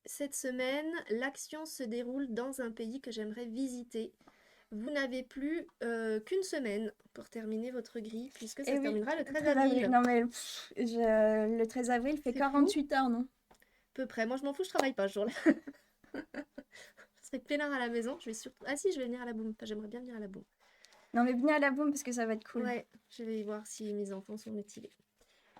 cette semaine, l'action se déroule dans un pays que j'aimerais visiter. Vous n'avez plus qu'une semaine pour terminer votre grille, puisque ça Eh se oui, terminera le 13 13 avril. avril. Non mais le 13 avril fait C'est fou, 48 heures, non? peu près. Moi, je m'en fous, je travaille pas ce jour-là. Je serai peinard à la maison. Je vais surtout. Ah si, je vais venir à la boum. Enfin, j'aimerais bien venir à la boum. Non mais venez à la boum parce que ça va être cool. Ouais, je vais voir si mes enfants sont motivés.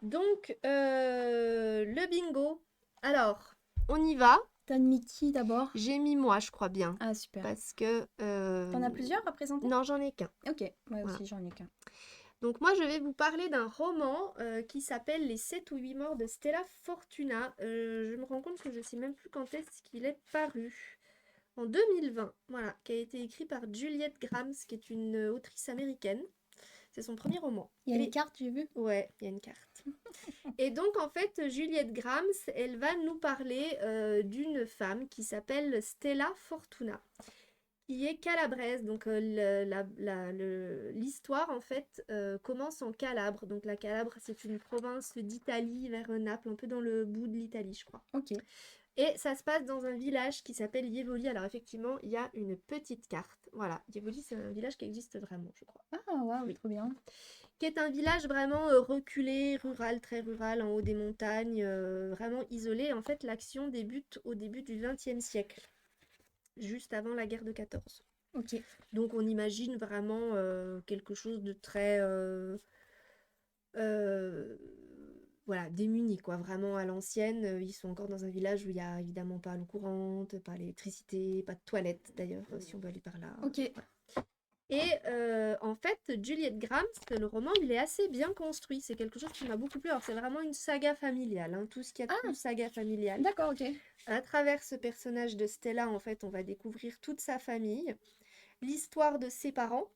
Donc, le bingo. Alors, on y va. T'as mis qui d'abord? J'ai mis moi, je crois bien. Ah super. Parce que... T'en as plusieurs à présenter? Non, j'en ai qu'un. Ok, moi Voilà. aussi j'en ai qu'un. Donc moi, je vais vous parler d'un roman qui s'appelle Les 7 ou 8 morts de Stella Fortuna. Je me rends compte que je ne sais même plus quand est-ce qu'il est paru. En 2020, voilà, qui a été écrit par Juliette Grams, qui est une autrice américaine. C'est son premier roman. Il y a une carte, j'ai vu. Ouais, il y a une carte. Et donc, en fait, Juliette Grams, elle va nous parler d'une femme qui s'appelle Stella Fortuna, qui est calabraise. Donc l'histoire en fait commence en Calabre. Donc la Calabre, c'est une province d'Italie vers Naples, un peu dans le bout de l'Italie, je crois. Ok. Et ça se passe dans un village qui s'appelle Jevoli. Alors effectivement, il y a une petite carte. Voilà, Jevoli, c'est un village qui existe vraiment, je crois. Ah waouh, Oui. trop bien. Qui est un village vraiment reculé, rural, très rural, en haut des montagnes, vraiment isolé. En fait, l'action débute au début du XXe siècle, juste avant la guerre de 14. Ok. Donc on imagine vraiment quelque chose de très euh, voilà, démuni, quoi, vraiment à l'ancienne. Ils sont encore dans un village où il n'y a évidemment pas l'eau courante, pas l'électricité, pas de toilette d'ailleurs, si on veut aller par là. Ok. Voilà. Et en fait, Juliette Grams, le roman, il est assez bien construit. C'est quelque chose qui m'a beaucoup plu. Alors c'est vraiment une saga familiale, hein, tout ce qu'il y a de plus saga familiale. D'accord, ok. À travers ce personnage de Stella, en fait, on va découvrir toute sa famille, l'histoire de ses parents,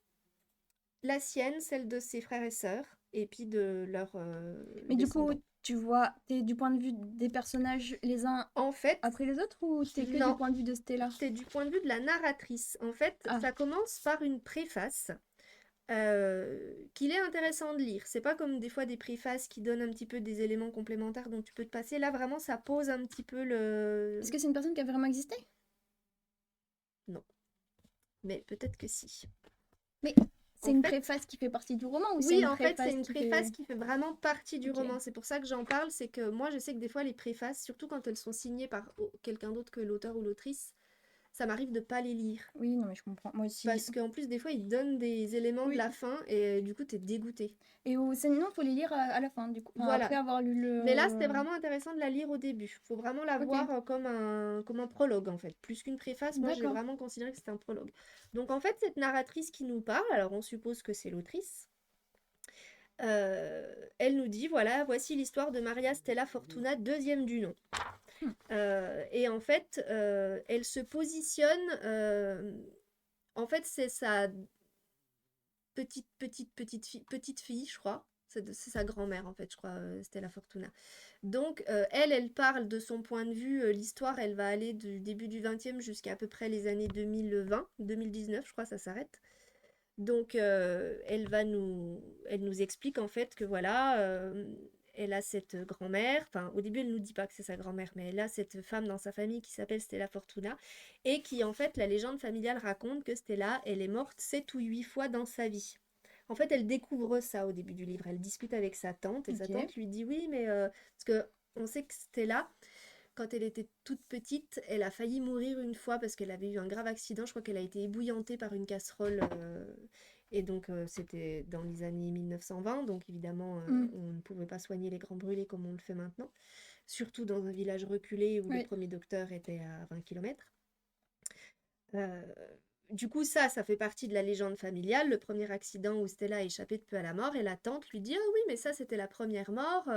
la sienne, celle de ses frères et sœurs, et puis de leurs Mais du coup, descendants. tu vois, t'es du point de vue des personnages les uns En fait, après les autres ou t'es que du non, point de vue de Stella? c'est du point de vue de la narratrice. En fait, Ah, ça commence par une préface qu'il est intéressant de lire. C'est pas comme des fois des préfaces qui donnent un petit peu des éléments complémentaires dont tu peux te passer. Là, vraiment, ça pose un petit peu le... est-ce que c'est une personne qui a vraiment existé? Non, mais peut-être que si. Mais c'est En une fait, préface qui fait partie du roman ou c'est oui, une en fait, c'est préface une qui préface fait... qui fait vraiment partie du Ok. roman. C'est pour ça que j'en parle. C'est que moi, je sais que des fois, les préfaces, surtout quand elles sont signées par quelqu'un d'autre que l'auteur ou l'autrice, ça m'arrive de pas les lire. Oui, non mais je comprends. Moi aussi. Parce qu'en plus, des fois, ils donnent des éléments de Oui. la fin et du coup, t'es dégoûté. Et sinon, faut les lire à la fin, du coup. Enfin, Voilà. après avoir lu Mais là, c'était le... vraiment intéressant de la lire au début. Faut vraiment la Ok, voir comme un prologue, en fait. Plus qu'une préface, moi, j'ai d'accord. vraiment considéré que c'était un prologue. Donc, en fait, cette narratrice qui nous parle, alors on suppose que c'est l'autrice, elle nous dit, voilà, voici l'histoire de Maria Stella Fortuna, deuxième du nom. Hmm. Et en fait, elle se positionne... en fait, c'est sa petite fille, je crois. C'est sa grand-mère, en fait, je crois, Stella Fortuna. Donc, elle parle de son point de vue. L'histoire, elle va aller du début du 20e jusqu'à à peu près les années 2020, 2019, je crois, ça s'arrête. Donc, elle nous explique en fait que voilà, elle a cette grand-mère. Enfin, au début, elle nous dit pas que c'est sa grand-mère, mais elle a cette femme dans sa famille qui s'appelle Stella Fortuna et qui, en fait, la légende familiale raconte que Stella, elle est morte 7 ou 8 fois dans sa vie. En fait, elle découvre ça au début du livre. Elle discute avec sa tante et sa Ok. tante lui dit oui, mais parce que on sait que Stella, quand elle était toute petite, elle a failli mourir une fois parce qu'elle avait eu un grave accident. Je crois qu'elle a été ébouillantée par une casserole. Et donc, c'était dans les années 1920. Donc, évidemment, Hmm. on ne pouvait pas soigner les grands brûlés comme on le fait maintenant. Surtout dans un village reculé où le Oui. premier docteur était à 20 km. Euh, du coup, ça fait partie de la légende familiale. Le premier accident où Stella a échappé de peu à la mort, et la tante lui dit: ah oui, mais ça, c'était la première mort.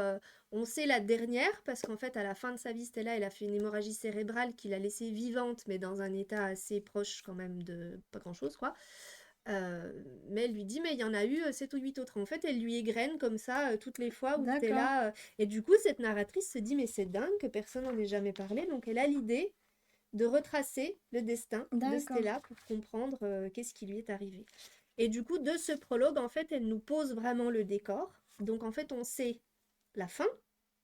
On sait la dernière, parce qu'en fait, à la fin de sa vie, Stella, elle a fait une hémorragie cérébrale qui l'a laissée vivante, mais dans un état assez proche quand même de pas grand-chose, quoi. Mais elle lui dit: mais il y en a eu 7 ou 8 autres. En fait, elle lui égrène comme ça toutes les fois où D'accord. Stella. Et du coup, cette narratrice se dit: mais c'est dingue que personne n'en ait jamais parlé. Donc, elle a l'idée de retracer le destin de D'accord. Stella pour comprendre qu'est-ce qui lui est arrivé. Et du coup, de ce prologue, en fait, elle nous pose vraiment le décor. Donc, en fait, on sait la fin.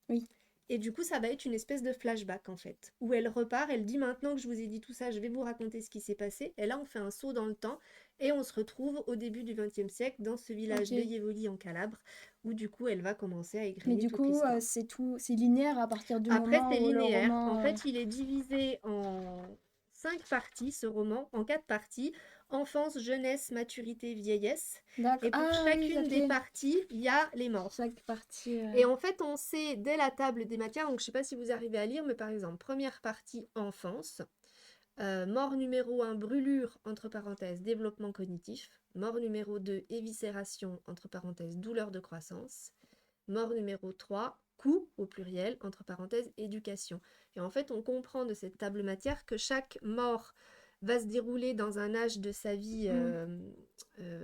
Oui. Et du coup, ça va être une espèce de flashback en fait, où elle repart, elle dit maintenant que je vous ai dit tout ça, je vais vous raconter ce qui s'est passé. Et là, on fait un saut dans le temps et on se retrouve au début du XXe siècle dans ce village de Ok. Yevoli en Calabre, où du coup, elle va commencer à Mais égrener du toute coup, l'histoire. c'est linéaire à partir du Après, moment c'est où le linéaire. En roman. fait, il est divisé en 5 parties, ce roman, en 4 parties. Enfance, jeunesse, maturité, vieillesse. D'accord. Et pour Ah oui, chacune des ok. parties, il y a les morts. Chaque partie. Et en fait, on sait dès la table des matières, donc je ne sais pas si vous arrivez à lire, mais par exemple, première partie, enfance. Mort numéro 1, brûlure, entre parenthèses, développement cognitif. Mort numéro 2, éviscération, entre parenthèses, douleur de croissance. Mort numéro 3, coup, au pluriel, entre parenthèses, éducation. Et en fait, on comprend de cette table matière que chaque mort va se dérouler dans un âge de sa vie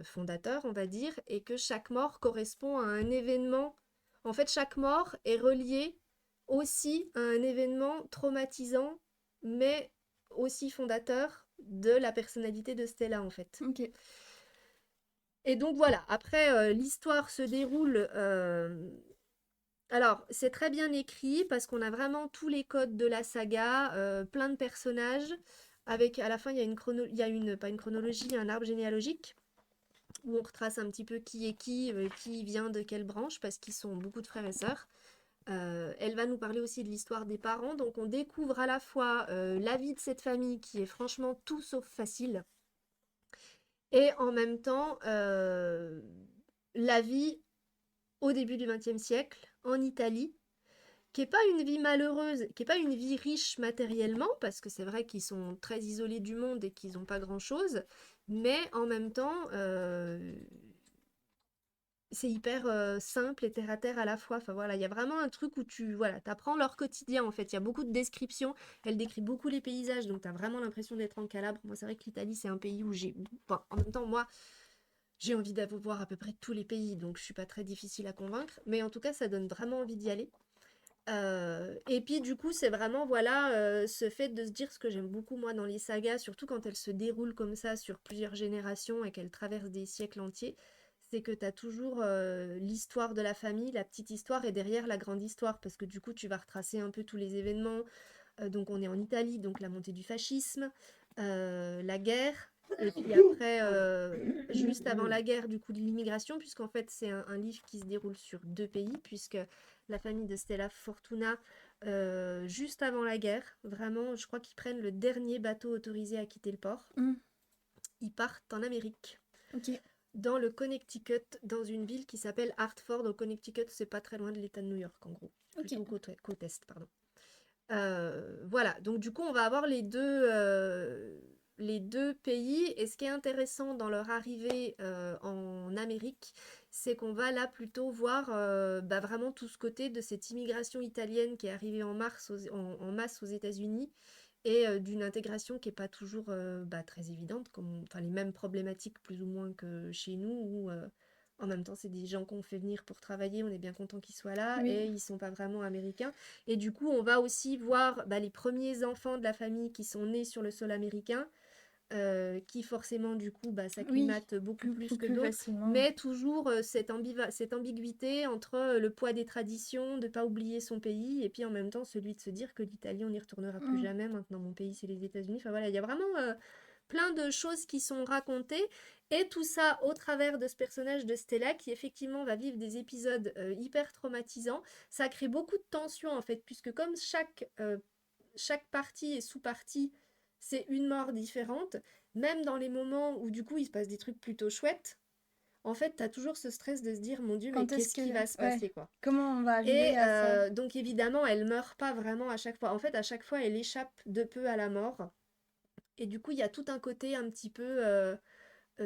fondateur, on va dire, et que chaque mort correspond à un événement. En fait, chaque mort est reliée aussi à un événement traumatisant, mais aussi fondateur de la personnalité de Stella, en fait. Ok. Et donc voilà, après, l'histoire se déroule... Alors, c'est très bien écrit parce qu'on a vraiment tous les codes de la saga, plein de personnages, avec à la fin, il y a pas une chronologie, un arbre généalogique, où on retrace un petit peu qui est qui vient de quelle branche, parce qu'ils sont beaucoup de frères et sœurs. Elle va nous parler aussi de l'histoire des parents, donc on découvre à la fois la vie de cette famille qui est franchement tout sauf facile, et en même temps la vie au début du XXe siècle en Italie, qui est pas une vie malheureuse, qui est pas une vie riche matériellement, parce que c'est vrai qu'ils sont très isolés du monde et qu'ils n'ont pas grand-chose, mais en même temps, c'est hyper simple et terre à terre à la fois. Enfin voilà, il y a vraiment un truc où t'apprends leur quotidien en fait. Il y a beaucoup de descriptions. Elle décrit beaucoup les paysages, donc t'as vraiment l'impression d'être en Calabre. Moi, c'est vrai que l'Italie, c'est un pays où enfin, en même temps, moi, j'ai envie d'aller voir à peu près tous les pays, donc je suis pas très difficile à convaincre. Mais en tout cas, ça donne vraiment envie d'y aller. Et puis du coup, c'est vraiment voilà ce fait de se dire ce que j'aime beaucoup moi dans les sagas, surtout quand elles se déroulent comme ça sur plusieurs générations et qu'elles traversent des siècles entiers, c'est que tu as toujours l'histoire de la famille, la petite histoire et derrière la grande histoire, parce que du coup tu vas retracer un peu tous les événements. Donc on est en Italie, donc la montée du fascisme, la guerre, et puis après, juste avant la guerre, du coup, de l'immigration, puisqu'en fait, c'est un livre qui se déroule sur 2 pays, puisque la famille de Stella Fortuna, juste avant la guerre, vraiment, je crois qu'ils prennent le dernier bateau autorisé à quitter le port. Ils partent en Amérique, Ok. dans le Connecticut, dans une ville qui s'appelle Hartford. Au Connecticut, c'est pas très loin de l'État de New York, en gros. Ok. Plutôt côte est, pardon. Voilà, donc du coup, on va avoir les deux pays. Et ce qui est intéressant dans leur arrivée en Amérique, c'est qu'on va là plutôt voir vraiment tout ce côté de cette immigration italienne qui est arrivée en masse aux États-Unis et d'une intégration qui n'est pas toujours très évidente, enfin, les mêmes problématiques plus ou moins que chez nous, où en même temps c'est des gens qu'on fait venir pour travailler, on est bien content qu'ils soient là, Oui. et ils sont pas vraiment américains. Et du coup, on va aussi voir les premiers enfants de la famille qui sont nés sur le sol américain, qui forcément du coup Oui. s'acclimatent beaucoup plus Beaucoup que plus d'autres, facilement. mais toujours cette ambiguïté entre le poids des traditions, de pas oublier son pays, et puis en même temps celui de se dire que l'Italie on n'y retournera plus jamais, maintenant mon pays c'est les États-Unis. Enfin voilà, il y a vraiment plein de choses qui sont racontées, et tout ça au travers de ce personnage de Stella qui effectivement va vivre des épisodes hyper traumatisants. Ça crée beaucoup de tension en fait, puisque comme chaque partie et sous-partie, c'est une mort différente, même dans les moments où du coup il se passe des trucs plutôt chouettes, en fait t'as toujours ce stress de se dire mon Dieu, mais Quand est-ce qu'est-ce que. qui va se Ouais. passer quoi. Comment on va Et arriver à ça? donc évidemment elle meurt pas vraiment à chaque fois. En fait à chaque fois elle échappe de peu à la mort. Et du coup il y a tout un côté un petit peu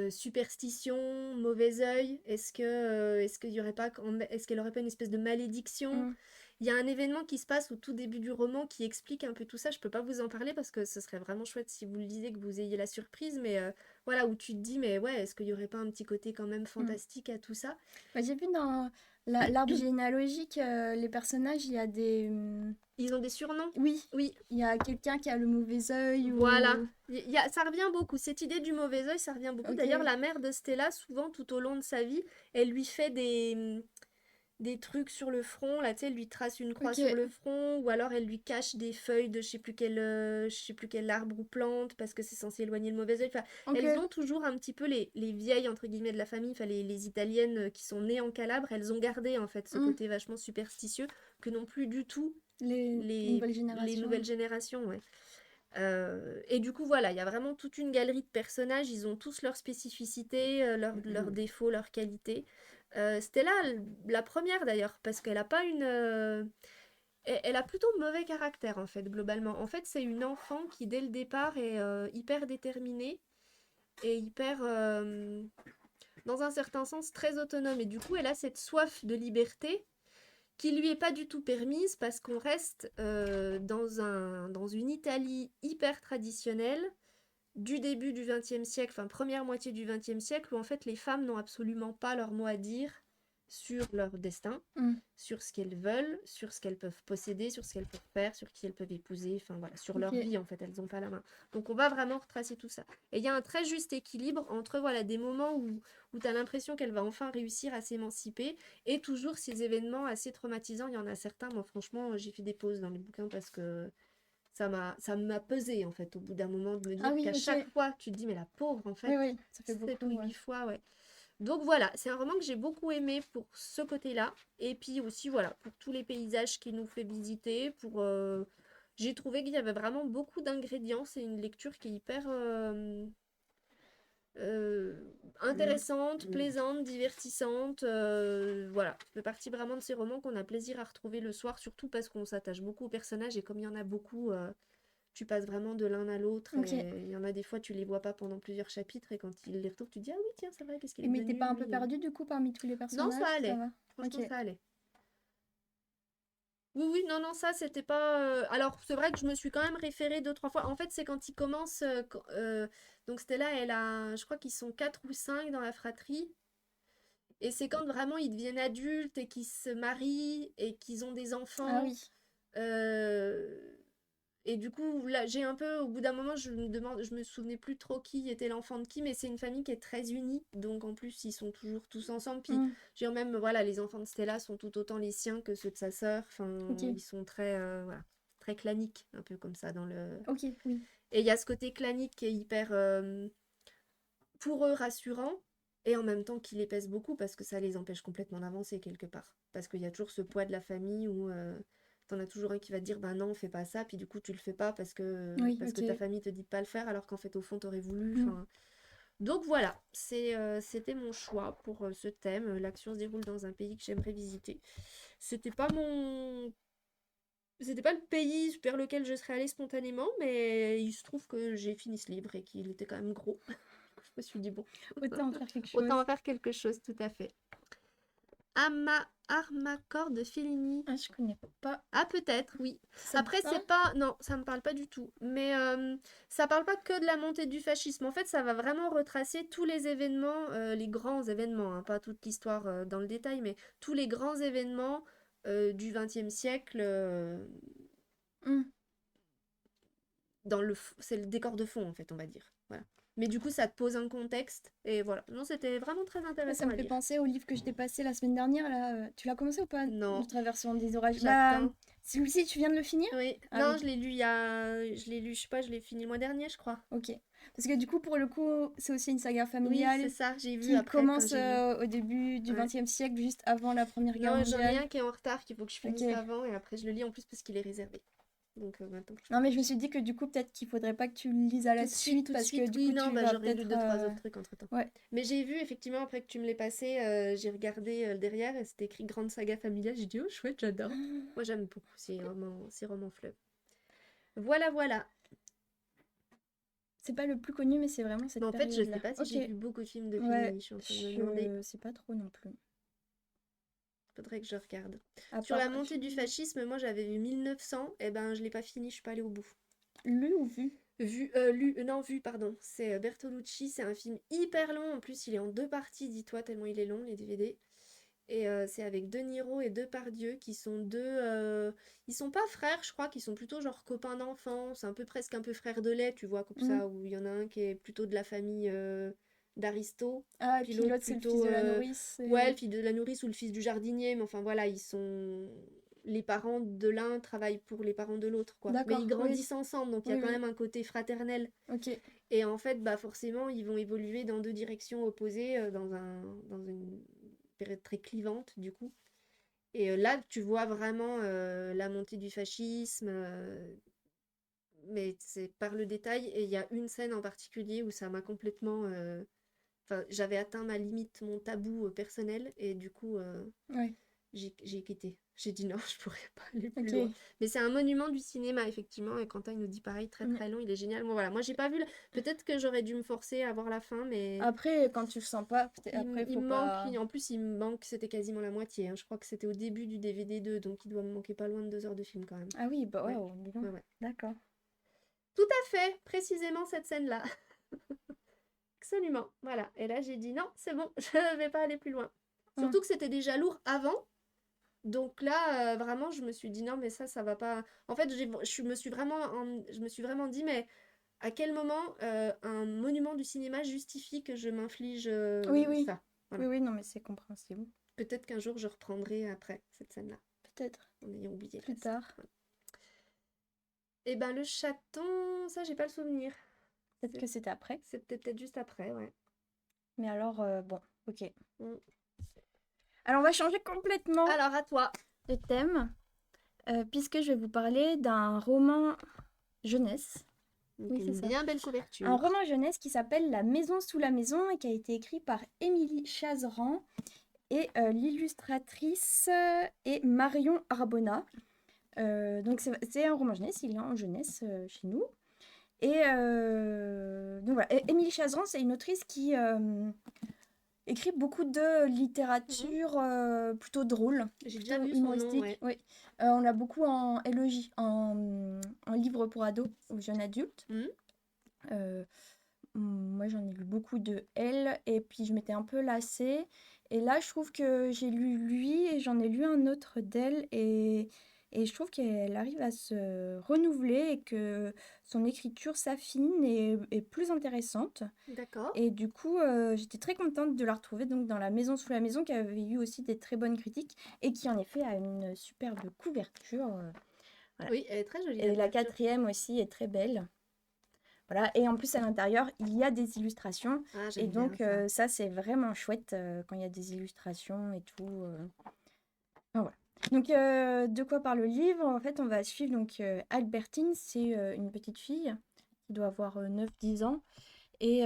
superstition, mauvais œil. Est-ce qu'il y aurait pas, est-ce qu'elle aurait pas une espèce de malédiction? Il y a un événement qui se passe au tout début du roman qui explique un peu tout ça. Je peux pas vous en parler parce que ce serait vraiment chouette si vous le lisez, que vous ayez la surprise, mais voilà, où tu te dis, mais ouais, est-ce qu'il y aurait pas un petit côté quand même fantastique à tout ça? Bah, j'ai vu dans l'arbre généalogique, les personnages, il y a des. Ils ont des surnoms? Oui, Oui, il y a quelqu'un qui a le mauvais œil voilà. ou. Ça revient beaucoup. Cette idée du mauvais œil, ça revient beaucoup. Ok. D'ailleurs, la mère de Stella, souvent tout au long de sa vie, elle lui fait des trucs sur le front. Là, tu sais, elle lui trace une croix Ok. sur le front, ou alors elle lui cache des feuilles de je sais plus quel arbre ou plante, parce que c'est censé éloigner le mauvais œil. Enfin, Ok. elles ont toujours un petit peu les vieilles, entre guillemets, de la famille, enfin, les Italiennes qui sont nées en Calabre, elles ont gardé, en fait, ce Hmm. côté vachement superstitieux, que non plus du tout Les les, nouvelles les générations. nouvelles générations, ouais. Et du coup, voilà, il y a vraiment toute une galerie de personnages. Ils ont tous leurs spécificités, leurs défauts, leurs qualités. Stella, la première d'ailleurs, parce qu'elle a pas elle a plutôt mauvais caractère en fait, globalement. En fait, c'est une enfant qui, dès le départ, est hyper déterminée et hyper, dans un certain sens, très autonome. Et du coup, elle a cette soif de liberté qui lui est pas du tout permise parce qu'on reste dans une Italie hyper traditionnelle du début du XXe siècle, enfin première moitié du XXe siècle, où en fait les femmes n'ont absolument pas leur mot à dire sur leur destin, Hmm. sur ce qu'elles veulent, sur ce qu'elles peuvent posséder, sur ce qu'elles peuvent faire, sur qui elles peuvent épouser, enfin voilà, sur leur Ok. vie en fait, elles n'ont pas la main. Donc on va vraiment retracer tout ça. Et il y a un très juste équilibre entre voilà des moments où tu as l'impression qu'elle va enfin réussir à s'émanciper et toujours ces événements assez traumatisants. Il y en a certains, moi franchement, j'ai fait des pauses dans les bouquins parce que ça m'a pesé en fait au bout d'un moment de me Ah dire oui, qu'à chaque ok. fois tu te dis mais la pauvre en Oui, fait oui, ça fait 7 beaucoup, ou ouais. 8 fois, ouais. Donc voilà, c'est un roman que j'ai beaucoup aimé pour ce côté-là et puis aussi voilà pour tous les paysages qu'il nous fait visiter, j'ai trouvé qu'il y avait vraiment beaucoup d'ingrédients. C'est une lecture qui est hyper euh, intéressante, plaisante, divertissante. Voilà, ça fait partie vraiment de ces romans qu'on a plaisir à retrouver le soir, surtout parce qu'on s'attache beaucoup aux personnages et comme il y en a beaucoup, tu passes vraiment de l'un à l'autre Ok. et il y en a des fois tu les vois pas pendant plusieurs chapitres et quand ils les retrouvent tu te dis ah oui tiens c'est vrai qu'est-ce qu'il est Mais t'es devenu pas un peu lui. perdu du coup parmi tous les Non ça personnages? Ça allait, va? Ok. franchement ça allait. Oui oui non non ça c'était pas alors c'est vrai que je me suis quand même référée deux trois fois. En fait c'est quand ils commencent donc Stella elle a je crois qu'ils sont quatre ou cinq dans la fratrie et c'est quand vraiment ils deviennent adultes et qu'ils se marient et qu'ils ont des Ah enfants. oui. euh, Et du coup, là, j'ai un peu, au bout d'un moment, je me souvenais plus trop qui était l'enfant de qui, mais c'est une famille qui est très unie, donc en plus, ils sont toujours tous ensemble. Puis, Hmm. j'ai même, voilà, les enfants de Stella sont tout autant les siens que ceux de sa sœur. Enfin, Ok. ils sont très, voilà, très claniques, un peu comme ça dans le. Ok, oui. Et il y a ce côté clanique qui est hyper, pour eux, rassurant, et en même temps qui les pèse beaucoup parce que ça les empêche complètement d'avancer quelque part. Parce qu'il y a toujours ce poids de la famille où t'en as toujours un qui va te dire bah non, fais pas ça, puis du coup tu le fais pas Oui, parce que ta ok. famille te dit de pas le faire alors qu'en fait au fond t'aurais voulu. Hmm. Enfin, donc voilà, c'était mon choix pour ce thème. L'action se déroule dans un pays que j'aimerais visiter. C'était pas mon C'était pas le pays vers lequel je serais allée spontanément, mais il se trouve que j'ai fini ce livre et qu'il était quand même gros. Je me suis dit bon. Autant en faire quelque chose. Autant en faire quelque chose, tout à fait. Armacor de Fellini. Ah, je connais pas. Ah, peut-être, oui. Ça te Après, parle? c'est pas. Non, ça me parle pas du tout. Mais ça parle pas que de la montée du fascisme. En fait, ça va vraiment retracer tous les événements, les grands événements, hein, pas toute l'histoire dans le détail, mais tous les grands événements du XXe siècle. Hmm. C'est le décor de fond, en fait, on va dire. Voilà. Mais du coup, ça te pose un contexte. Et voilà. Non, c'était vraiment très Ah, ça intéressant me à fait lire. penser au livre que je t'ai passé la semaine dernière, là. Tu l'as commencé ou pas? Non, Notre version des orages. Bah, j'attends. celui-ci, tu viens de le finir? Oui, Ah non, oui, je l'ai lu il y a. Je l'ai lu, je sais pas, je l'ai fini le mois dernier, je crois. ok. Parce que du coup, pour le coup, c'est aussi une saga Oui, c'est familiale ça, j'ai vu qui après quand commence j'ai lu. au début du Ouais. XXe siècle, juste avant la Première Guerre Non, j'en ai mondiale. un qui est en retard, qu'il faut que je Ok. finisse avant, et après je le lis en plus parce qu'il est réservé. Donc maintenant que je Non, peux mais je me continuer. suis dit que du coup, peut-être qu'il faudrait pas que tu le lises à la suite Tout de parce que suite, du oui, coup, non, tu bah vas j'aurais lu peut-être. deux, trois autres trucs entre temps. Ouais. Mais j'ai vu effectivement, après que tu me l'aies passé, j'ai regardé derrière et c'était écrit Grande Saga Familiale. J'ai dit, oh chouette, j'adore. Moi j'aime beaucoup ces romans fleuves. Voilà, voilà. C'est pas le plus connu, mais c'est vraiment Mais cette en fait, je sais période-là. pas si Ok. j'ai vu beaucoup de films de Ouais, Fellini, je suis en train de me demander. je sais pas trop non plus. Faudrait que je regarde. À Sur part la montée du fascisme, moi j'avais vu 1900, et ben je l'ai pas fini, je suis pas allée au bout. lu ou vu? Non, vu, pardon. C'est Bertolucci, c'est un film hyper long, en plus il est en deux parties, dis-toi, tellement il est long, les DVD. Et c'est avec De Niro et Depardieu, qui sont Ils sont pas frères, je crois, qui sont plutôt genre copains d'enfance, un peu presque un peu frères de lait, tu vois, comme Hmm. ça, où il y en a un qui est plutôt de la famille d'Aristo. Ah, et Puis puis l'autre l'autre, c'est le fils plutôt, de la nourrice. ouais, le fils de la nourrice ou le fils du jardinier, mais enfin voilà, les parents de l'un travaillent pour les parents de l'autre, quoi. Mais ils D'accord, oui, grandissent ensemble, donc il y a oui, quand oui. même un côté fraternel. Ok. Et en fait, bah forcément, ils vont évoluer dans deux directions opposées, dans une période très clivante, du coup. Et là, tu vois vraiment la montée du fascisme, mais c'est par le détail. Et il y a une scène en particulier où ça m'a complètement... Enfin, j'avais atteint ma limite, mon tabou personnel, et du coup, Ouais, j'ai quitté. J'ai dit non, je pourrais pas aller plus loin. ok. Mais c'est un monument du cinéma, effectivement, et Quentin, il nous dit pareil, très Mm. très long, il est génial. Bon, voilà, moi, j'ai pas vu... Peut-être que j'aurais dû me forcer à voir la fin, mais... Après, quand tu le sens pas, après, Il faut me manque, pas. en plus, il me manque, c'était quasiment la moitié, hein. Je crois que c'était au début du DVD 2, donc il doit me manquer pas loin de 2 heures de film, quand même. Ah oui, bah Ouais, waouh, dis donc. ouais, ouais. D'accord. Tout à fait, précisément cette scène-là. Absolument, voilà. Et là, j'ai dit non, c'est bon, je vais pas aller plus loin. Mm. Surtout que c'était déjà lourd avant. Donc là, vraiment, je me suis dit non, mais ça va pas. En fait, je me suis vraiment dit, mais à quel moment un monument du cinéma justifie que je m'inflige Oui, oui. ça? Oui, Voilà. oui, non, mais c'est compréhensible. Peut-être qu'un jour, je reprendrai après cette scène-là, Peut-être en ayant oublié le plus reste. tard. Voilà. Et ben, le chaton, ça, j'ai pas le souvenir. Peut-être que c'était après. C'était peut-être juste après, ouais. Mais alors, bon, ok. Mm. Alors, on va changer complètement Alors, à toi. de thème, puisque je vais vous parler d'un roman jeunesse. Donc, Oui, c'est une ça. bien belle Un couverture. roman jeunesse qui s'appelle La maison sous la maison et qui a été écrit par Émilie Chazeran et l'illustratrice est Marion Arbona. Donc c'est un roman jeunesse, il est en jeunesse chez nous. Et donc voilà, Émilie Chazeran, c'est une autrice qui écrit beaucoup de littérature plutôt drôle, J'ai déjà plutôt vu son nom, humoristique. ouais. Oui. On l'a beaucoup en LEJ, en livre pour ados ou jeunes adultes. Mhm. Euh, Moi, j'en ai lu beaucoup de elle, et puis je m'étais un peu lassée. Et là, je trouve que j'ai lu lui, et j'en ai lu un autre d'elle, et je trouve qu'elle arrive à se renouveler, et que son écriture s'affine et est plus intéressante. D'accord. Et du coup, j'étais très contente de la retrouver donc dans La maison sous la maison, qui avait eu aussi des très bonnes critiques, et qui en effet a une superbe couverture. Voilà. Oui, elle est très jolie, la Et la couverture. quatrième aussi est très belle. Voilà, et en plus à l'intérieur, il y a des illustrations. Ah, Et j'aime bien donc ça. ça, c'est vraiment chouette quand il y a des illustrations et tout. Enfin, voilà. Donc de quoi parle le livre? En fait, on va suivre donc Albertine, c'est une petite fille qui doit avoir 9-10 ans et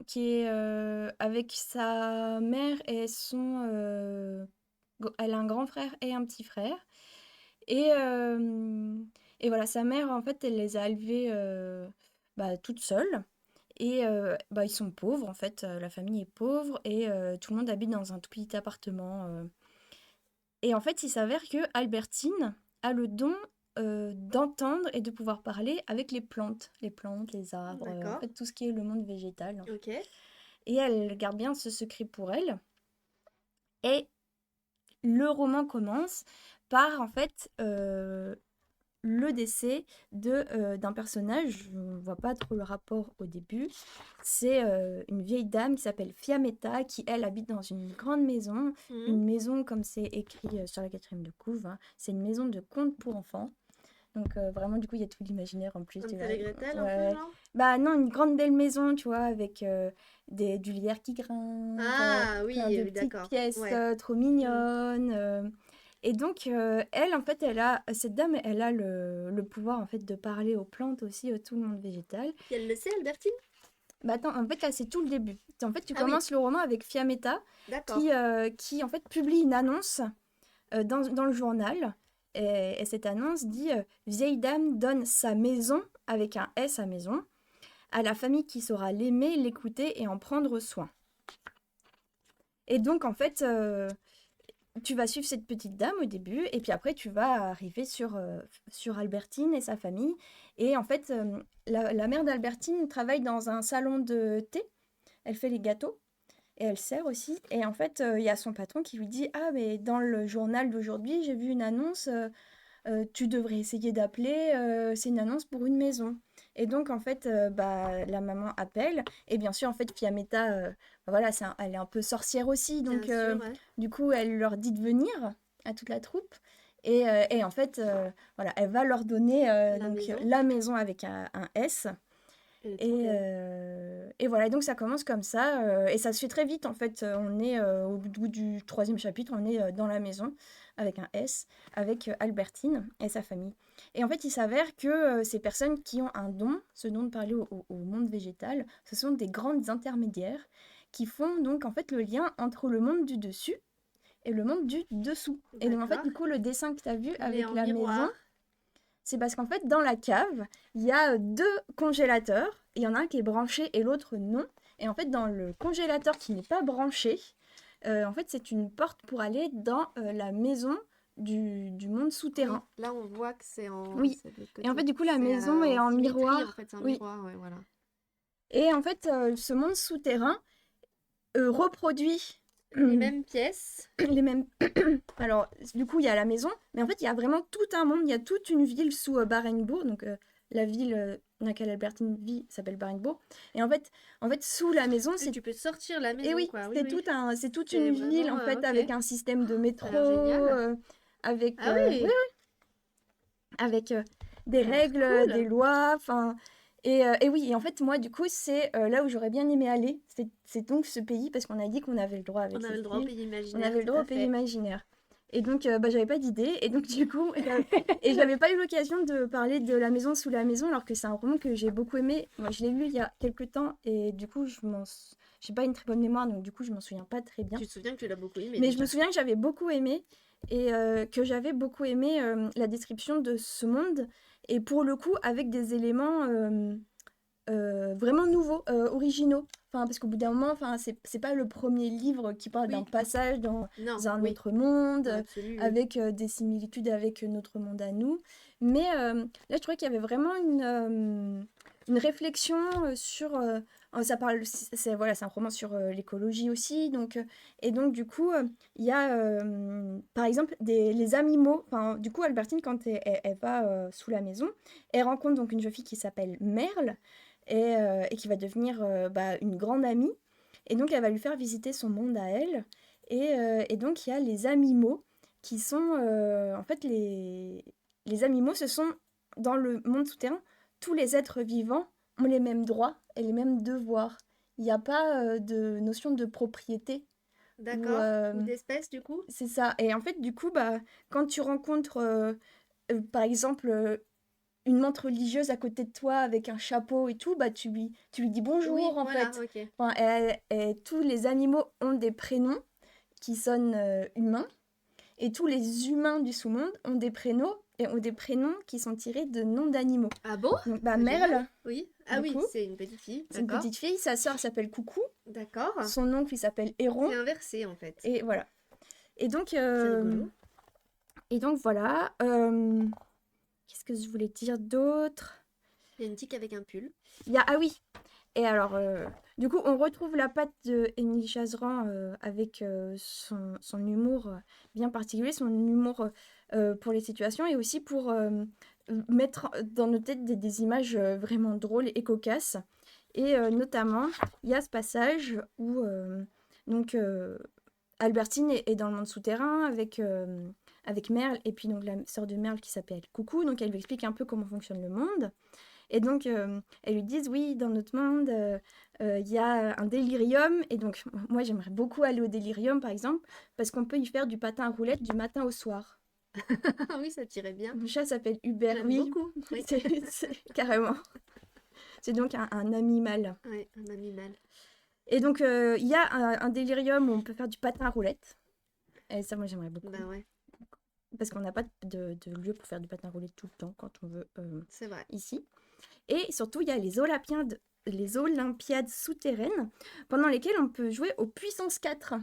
qui est avec sa mère et elle a un grand frère et un petit frère. Et, et voilà, sa mère, en fait, elle les a élevés toute seule. Et ils sont pauvres, en fait, la famille est pauvre et tout le monde habite dans un tout petit appartement. Et en fait, il s'avère que Albertine a le don d'entendre et de pouvoir parler avec les plantes, les arbres, en D'accord. fait, tout ce qui est le monde végétal. Ok. Et elle garde bien ce secret pour elle. Et le roman commence par, en fait, le décès d'un personnage. Je ne vois pas trop le rapport au début. C'est une vieille dame qui s'appelle Fiametta, qui, elle, habite dans une grande maison. Mhm. Une maison, comme c'est écrit sur la quatrième de couve, hein. C'est une maison de contes pour enfants. Donc vraiment, du coup, il y a tout l'imaginaire en plus. Tu Hansel vois. et Gretel, un peu, Ouais. genre? Bah non, une grande belle maison, tu vois, avec du lierre qui grimpe, Ah, plein oui, de oui, petites d'accord. pièces Ouais. trop Mhm. mignonnes. Et donc, elle, en fait, cette dame, elle a le pouvoir, en fait, de parler aux plantes aussi, à tout le monde végétal. Puis elle le sait, Albertine? Bah attends, en fait, là, c'est tout le début. En fait, tu Ah oui, commences le roman avec Fiametta, d'accord. qui en fait, publie une annonce dans le journal. Et cette annonce dit Vieille dame donne sa maison, avec un S à maison, à la famille qui saura l'aimer, l'écouter et en prendre soin. Et donc, en fait, tu vas suivre cette petite dame au début, et puis après, tu vas arriver sur Albertine et sa famille. Et en fait, la mère d'Albertine travaille dans un salon de thé. Elle fait les gâteaux. Et elle sert aussi. Et en fait, il y a son patron qui lui dit Ah, mais dans le journal d'aujourd'hui, j'ai vu une annonce tu devrais essayer d'appeler, c'est une annonce pour une maison. Et donc, en fait, la maman appelle. Et bien sûr, en fait, Fiametta, voilà, elle est un peu sorcière aussi. Bien Donc, sûr, ouais. du coup, elle leur dit de venir à toute la troupe. Et en fait, voilà, elle va leur donner La maison la maison avec un S. elle est trop Et, belle. et voilà, et donc ça commence comme ça, et ça se fait très vite en fait. On est au bout du troisième chapitre, on est dans la maison avec un S, avec Albertine et sa famille. Et en fait, il s'avère que ces personnes qui ont un don, ce don de parler au monde végétal, ce sont des grandes intermédiaires qui font donc en fait le lien entre le monde du dessus et le monde du dessous. Et donc en fait, D'accord. du coup, le dessin que tu as vu Il est avec en la maison, miroir. c'est parce qu'en fait, dans la cave, il y a deux congélateurs. Il y en a un qui est branché et l'autre non. Et en fait, dans le congélateur qui n'est pas branché, en fait, c'est une porte pour aller dans la maison du monde Oui, souterrain. là on voit que Oui. c'est de l'autre Et en fait, côté. du coup, la C'est maison est en en symétrie en miroir. fait, c'est un Oui. miroir, ouais, voilà. Et en fait, ce monde souterrain reproduit Les mêmes pièces. les mêmes. Alors, du coup, il y a la maison, mais en fait, il y a vraiment tout un monde. Il y a toute une ville sous Barenbourg. Donc, la ville dans laquelle Albertine vit s'appelle Barenbourg. Et en fait, sous la maison, Oui, c'est. tu peux sortir la Et maison, oui, quoi. Oui, c'est oui. c'est toute C'est une ville, vraiment, en fait, ok. avec un système de Ça a métro, l'air génial. avec, Ah oui, oui, avec des ça a l'air règles, des cool. lois, enfin. Et oui, et en fait, moi, du coup, c'est là où j'aurais bien aimé aller. C'est donc ce pays, parce qu'on a dit qu'on avait le droit avec On avait le droit au Cécile. pays On imaginaire, avait le tout droit au à pays fait. imaginaire. Et donc, j'avais pas d'idée. Et donc, du coup, et j'avais pas eu l'occasion de parler de La maison sous la maison, alors que c'est un roman que j'ai beaucoup aimé. Moi, je l'ai lu il y a quelques temps, et du coup, j'ai pas une très bonne mémoire, donc du coup, je m'en souviens pas très bien. Tu te souviens que tu l'as beaucoup aimé Mais je me déjà. souviens que j'avais beaucoup aimé, et que j'avais beaucoup aimé la description de ce monde, et pour le coup, avec des éléments vraiment nouveaux, originaux. Enfin, parce qu'au bout d'un moment, enfin, c'est pas le premier livre qui parle d'un Oui, passage dans non, un oui, autre monde, dans l'absolu, oui. avec des similitudes avec notre monde à nous. Mais là, je trouvais qu'il y avait vraiment une réflexion sur. Ça parle, voilà, c'est un roman sur l'écologie aussi. Et donc, du coup, il y a, par exemple, les animaux. Enfin, du coup, Albertine, quand elle va sous la maison, elle rencontre donc une jeune fille qui s'appelle Merle et qui va devenir une grande amie. Et donc, elle va lui faire visiter son monde à elle. Et donc, il y a les animaux qui sont... en fait, les animaux, ce sont, dans le monde souterrain, tous les êtres vivants ont les mêmes droits et les mêmes devoirs. Il n'y a pas de notion de propriété. Ou, D'accord. Ou d'espèces, du coup? c'est ça. Et en fait, du coup, quand tu rencontres, par exemple, une montre religieuse à côté de toi avec un chapeau et tout, tu lui dis Oui, bonjour en voilà, fait. ok. Enfin, tous les animaux ont des prénoms qui sonnent humains et tous les humains du sous-monde ont des prénoms et ont des prénoms qui sont tirés de noms d'animaux. Ah bon? Donc, C'est génial. Merle, Oui. Ah du oui, coup, c'est une petite fille, c'est une d'accord. petite fille, sa sœur s'appelle Coucou, D'accord. son oncle il s'appelle Héron, C'est inversé en fait. et voilà. Et donc, C'est rigolo. voilà. Qu'est-ce que je voulais dire d'autre? Il y a une tique avec un pull. Ah oui, et alors, du coup, on retrouve la patte de Émilie Chazeran avec son humour bien particulier, son humour pour les situations et aussi pour mettre dans nos têtes des images vraiment drôles et cocasses. Et notamment, il y a ce passage où donc, Albertine est dans le monde souterrain avec Merle et puis donc la sœur de Merle qui s'appelle Coucou. Donc, elle lui explique un peu comment fonctionne le monde. Et donc, elles lui disent, oui, dans notre monde, il y a un délirium. Et donc, moi, j'aimerais beaucoup aller au délirium, par exemple, parce qu'on peut y faire du patin à roulettes du matin au soir. Ah oui, ça tirait bien. Mon chat s'appelle Hubert, J'aime oui, beaucoup. Oui. carrément. C'est donc un animal. Ouais, un animal. Et donc, il y a un délirium où on peut faire du patin à roulettes. Et ça, moi, j'aimerais beaucoup. Ben ouais, Parce qu'on n'a pas de lieu pour faire du patin à roulettes tout le temps quand on veut c'est vrai. ici. Et surtout, il y a les Olympiades souterraines, pendant lesquelles on peut jouer aux puissance 4.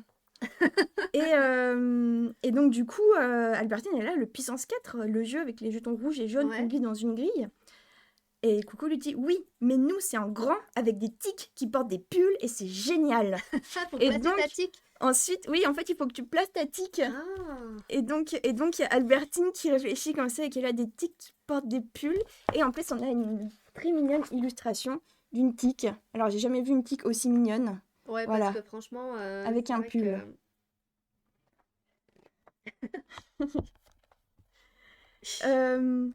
Et donc, du coup, Albertine est là, le puissance 4, le jeu avec les jetons rouges et jaunes qu'on Ouais. glisse dans une grille. Et Coucou lui dit oui, mais nous c'est en grand avec des tiques qui portent des pulls et c'est génial. Ah, faut Et placer ta donc tique. ensuite, oui, en fait il faut que tu places ta tique. Ah, Et donc il y a Albertine qui réfléchit comme ça et qu'elle a des tiques qui portent des pulls. Et en plus on a une très mignonne illustration d'une tique. Alors j'ai jamais vu une tique aussi mignonne. ouais, parce Voilà, que franchement, avec c'est un vrai pull. que... Euh,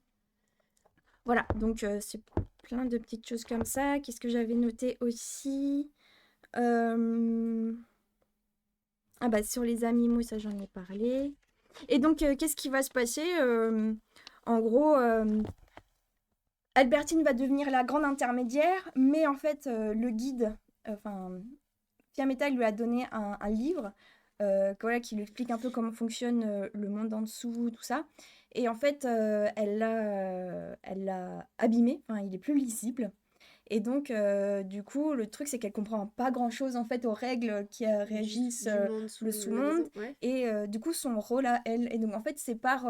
voilà, donc c'est plein de petites choses comme ça. Qu'est-ce que j'avais noté aussi? Euh, Ah bah sur les animaux, ça j'en ai parlé. Et donc qu'est-ce qui va se passer? En gros, Albertine va devenir la grande intermédiaire, mais en fait le guide, enfin Fiametta lui a donné un livre voilà, qui lui explique un peu comment fonctionne le monde en dessous, tout ça. Et en fait, elle l'a abîmé, enfin, il est plus lisible. Et donc, du coup, le truc, c'est qu'elle comprend pas grand-chose en fait aux règles qui régissent du monde sous le la sous-monde. maison, ouais. Et du coup, son rôle à elle. Et donc, en fait, c'est par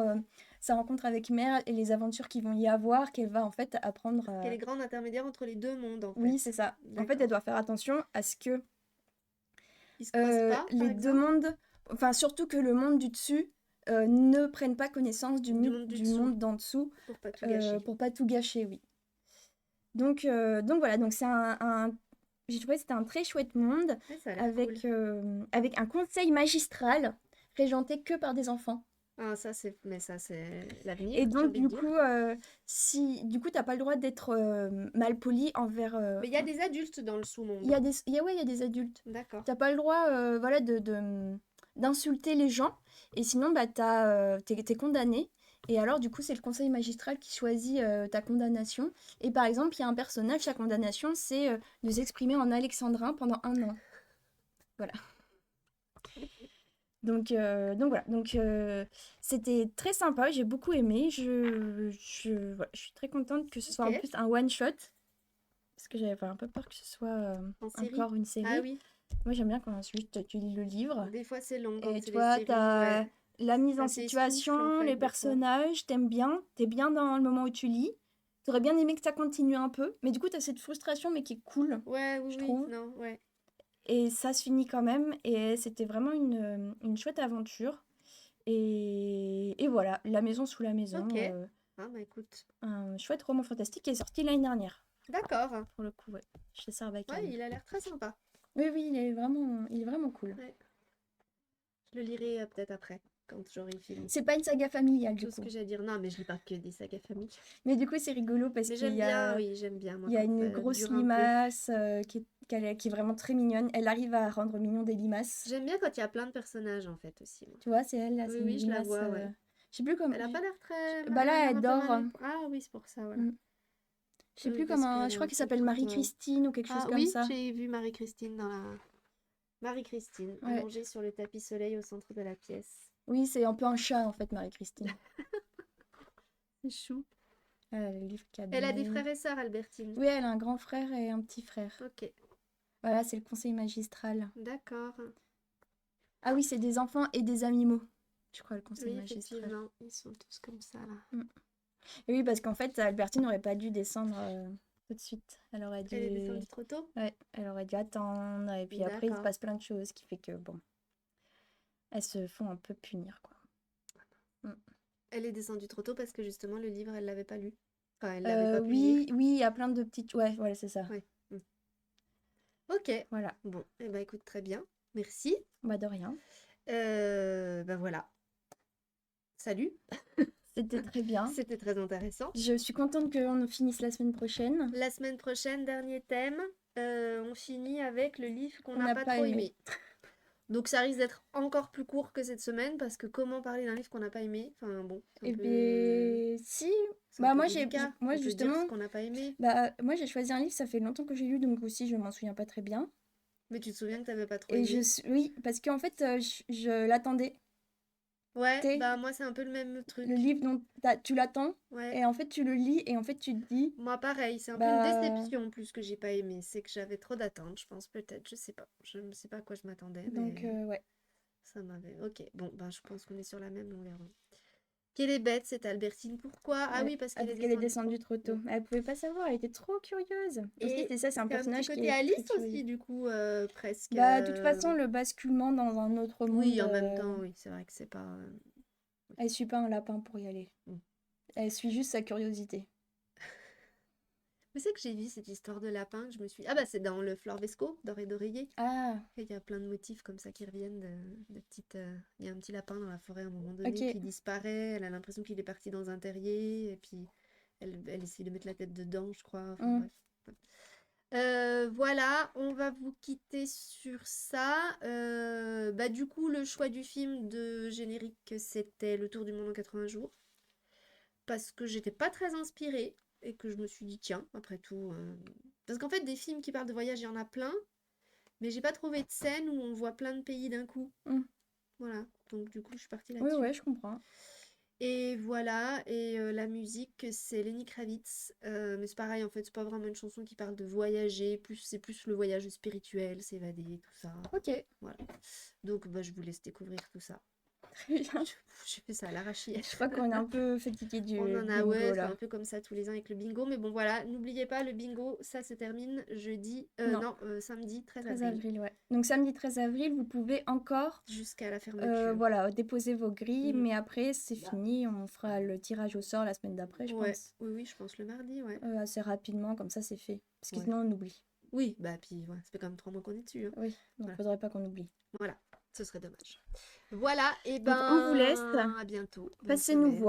sa rencontre avec Mère et les aventures qu'ils vont y avoir qu'elle va en fait apprendre Qu'elle à... est grande intermédiaire entre les deux mondes, en Oui, fait. c'est ça. En fait, elle D'accord. doit faire attention à ce que Ils se croisent pas, par les deux exemple? mondes, enfin surtout que le monde du dessus ne prenne pas connaissance Du monde du du dessous, monde d'en dessous pour pas tout gâcher. pour pas tout gâcher, oui. Donc voilà, donc c'est j'ai trouvé que c'était un très chouette monde Ouais, ça a l'air cool. avec un conseil magistral régenté que par des enfants. Ah, ça, c'est... Mais ça, c'est l'avenir, Et j'ai donc envie de du dire. coup, si du coup t'as pas le droit d'être mal poli envers. Mais il y a des adultes dans le Il y sous-monde. a des, ouais, il y a des adultes. D'accord. T'as pas le droit, voilà, d'insulter les gens. Et sinon, bah, t'es condamné. Et alors, du coup, c'est le conseil magistral qui choisit ta condamnation. Et par exemple, il y a un personnage, sa condamnation, c'est de s'exprimer en alexandrin pendant 1 an. Voilà. Donc voilà. C'était très sympa. J'ai beaucoup aimé. Voilà, je suis très contente que ce soit en Ok. plus un one-shot. Parce que j'avais un peu peur que ce soit En série? encore une Ah série. oui. Moi, j'aime bien quand juste tu lis le livre Des fois, c'est long quand et c'est les toi, séries, ouais. t'as la mise en Ça s'essouffle, en situation, fait, les des fois. personnages, t'es bien dans le moment où tu lis. T'aurais bien aimé que ça continue un peu, mais du coup, t'as cette frustration, mais qui est cool, Ouais, oui, je oui, trouve. non, ouais. Et ça se finit quand même, et c'était vraiment une chouette aventure. Et voilà, La maison sous la maison, Ok. Ah, bah écoute. un chouette roman fantastique qui est sorti l'année dernière. D'accord. Pour le coup, ouais, chez Ouais, Sarbacane. il a l'air très sympa. Oui, oui, il est vraiment cool. Ouais. Je le lirai peut-être après, quand j'aurai fini. C'est pas une saga familiale, du Tout ce coup. que j'ai à dire. Non, mais je lis pas que des sagas famille. Mais du coup, c'est rigolo parce Mais qu'il j'aime y bien, a, oui, j'aime bien, moi, il y a quand une ça grosse dure un peu. limace qui est vraiment très mignonne. Elle arrive à rendre mignon des limaces. J'aime bien quand il y a plein de personnages, en fait, aussi, moi. Tu vois, c'est elle, là, Oui, c'est une oui, je la limace. vois, ouais. Je sais plus comment. Elle a pas l'air très... Bah Elle a là, l'air elle un peu dort. mal... Ah oui, c'est pour ça, voilà. Mm. Je sais Oui, plus parce comment. qu'elle Je est crois un qu'elle peu s'appelle toute... Marie-Christine ou quelque chose Ah comme oui, ça. j'ai vu Marie-Christine dans la... Marie-Christine, Ouais. allongée sur le tapis soleil au centre de la pièce. Oui, c'est un peu un chat en fait, Marie-Christine. C'est chou. Elle a le livre Elle a des cabinet. frères et sœurs, Albertine. Oui, elle a un grand frère et un petit frère. Ok, Voilà, c'est le conseil magistral. d'accord. Ah oui, c'est des enfants et des animaux. Je crois le conseil Oui, magistral. effectivement, ils sont tous comme ça, là. Mm. Et oui, parce qu'en fait, Albertine n'aurait pas dû descendre tout de suite. Elle aurait Elle est dû... descendue trop tôt? Ouais, elle aurait dû attendre. Et puis après, il se D'accord. passe plein de choses qui fait que, bon, elles se font un peu punir, quoi. Mm. Elle est descendue trop tôt parce que justement, le livre, elle l'avait pas lu. Enfin, elle l'avait pas pu lire. Oui, oui, il y a plein de petites... Ouais, voilà, c'est ça. Ouais. Mm. Ok. Voilà. Bon, eh ben écoute, très bien. Merci. Bah, de rien. Ben voilà. Salut. C'était très bien. C'était très intéressant. Je suis contente qu'on finisse la semaine prochaine. La semaine prochaine, dernier thème, on finit avec le livre qu'on On n'a n'a pas pas trop aimé. aimé. Donc ça risque d'être encore plus court que cette semaine parce que comment parler d'un livre qu'on n'a pas aimé? Enfin bon, c'est un Eh peu... bien, si. c'est un peu Moi, délicat. moi On peut dire justement, ce qu'on n'a pas aimé. moi, j'ai choisi un livre, ça fait longtemps que j'ai lu, donc aussi, je m'en souviens pas très bien. Mais tu te souviens que t'avais pas trop Et aimé? oui, parce qu'en fait, je l'attendais. Ouais, Tu sais, bah moi c'est un peu le même truc. le livre dont tu l'attends, Ouais. et en fait, tu le lis, et en fait, tu te dis, Moi pareil, c'est un peu une bah, déception plus que j'ai pas aimé. C'est que j'avais trop d'attentes, je pense peut-être, je sais pas. Je ne sais pas à quoi je m'attendais, donc, mais ouais. ça m'avait... Ok, bon, bah je pense qu'on est sur la même longueur d'onde. Qu'elle est bête, cette Albertine. Pourquoi? Ah oui, parce qu'elle est Parce qu'elle est descendue descendue trop tôt. trop tôt. Elle pouvait pas savoir, elle était trop curieuse. Aussi, Et c'est ça, c'est un c'est un petit personnage qui côté est très Alice curieux. aussi, du coup, presque. Bah, de toute façon, le basculement dans un autre Oui, monde, en même temps, oui, c'est vrai que c'est pas... elle suit pas un lapin pour y aller. Mm. Elle suit juste sa curiosité. Mais c'est que j'ai vu cette histoire de lapin, que je me suis... Ah bah c'est dans le Florvesco, d'Oré d'Oreiller. Ah, Il y a plein de motifs comme ça qui reviennent, de petites... Il y a un petit lapin dans la forêt à un moment donné, ok. puis il disparaît, elle a l'impression qu'il est parti dans un terrier, et puis elle essaie de mettre la tête dedans, je crois, enfin Mm. bref. Voilà, on va vous quitter sur ça. Bah, du coup, le choix du film de générique, c'était Le Tour du monde en 80 jours. Parce que j'étais pas très inspirée et que je me suis dit, tiens, après tout. Parce qu'en fait, des films qui parlent de voyage, il y en a plein, mais j'ai pas trouvé de scène où on voit plein de pays d'un coup. Mm. Voilà, donc du coup, je suis partie Oui, là-dessus. ouais, je comprends. Et voilà, et la musique, c'est Lenny Kravitz. Mais c'est pareil, en fait, c'est pas vraiment une chanson qui parle de voyager, c'est plus le voyage spirituel, s'évader, tout ça. Ok, Voilà. Donc, bah, je vous laisse découvrir tout ça. très bien. J'ai fait ça à l'arraché. Je crois qu'on est un peu fatigué du On en a, bingo ouais, c'est là. un peu comme ça tous les ans avec le bingo. Mais bon, voilà, n'oubliez pas, le bingo, ça se termine jeudi, Non, non, samedi 13 13 avril, avril, ouais. Donc samedi 13 avril, vous pouvez encore jusqu'à la fermeture. voilà, déposer vos grilles, Mhm. mais après c'est fini. On fera le tirage au sort la semaine d'après, je Ouais, pense. oui, oui, je pense le mardi, ouais. Assez rapidement, comme ça c'est fait. Parce que Ouais. sinon on oublie. Oui, bah, puis, ouais, ça fait quand même 3 mois qu'on est dessus, hein. Oui, donc Voilà. faudrait pas qu'on oublie. Voilà, ce serait dommage. Voilà, et Donc on vous laisse. ben à bientôt. Bonne Passez-nous semaine. voir.